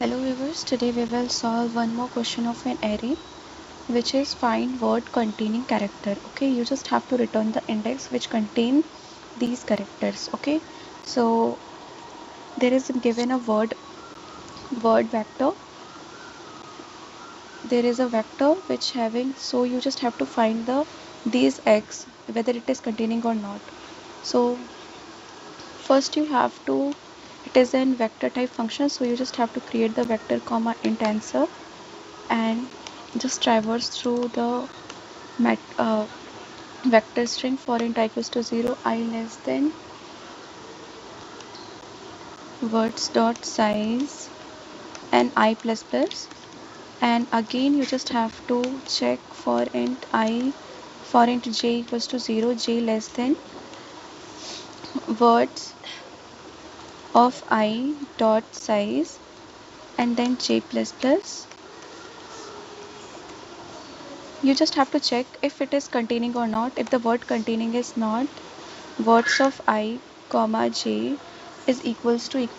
Hello viewers, today we will solve one more question of an array, which is find word containing character. Okay, you just have to return the index which contain these characters. Okay, so there is given a word vector. There is a vector which having, so you just have to find these x whether it is containing or not. So first you have to, it is an vector type function, so you just have to create the vector comma int answer and just traverse through the vector string for int I equals to 0, I less than words dot size and I plus plus, and again you just have to check for int j equals to 0, j less than words of I dot size and then j plus plus. You just have to check if it is containing or not. If the word containing is not, words of I comma j is equals to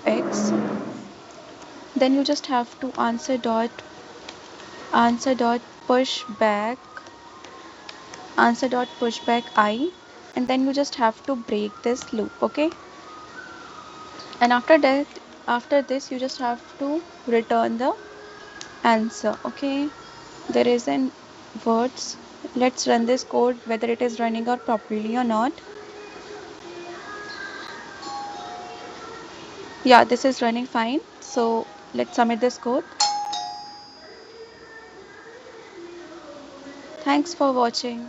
x, then you just have to answer dot push back I, and then you just have to break this loop. Okay, and after this you just have to return the answer. Okay, there is an words. Let's run this code whether it is running out properly or not. Yeah, this is running fine, so let's submit this code. Thanks for watching.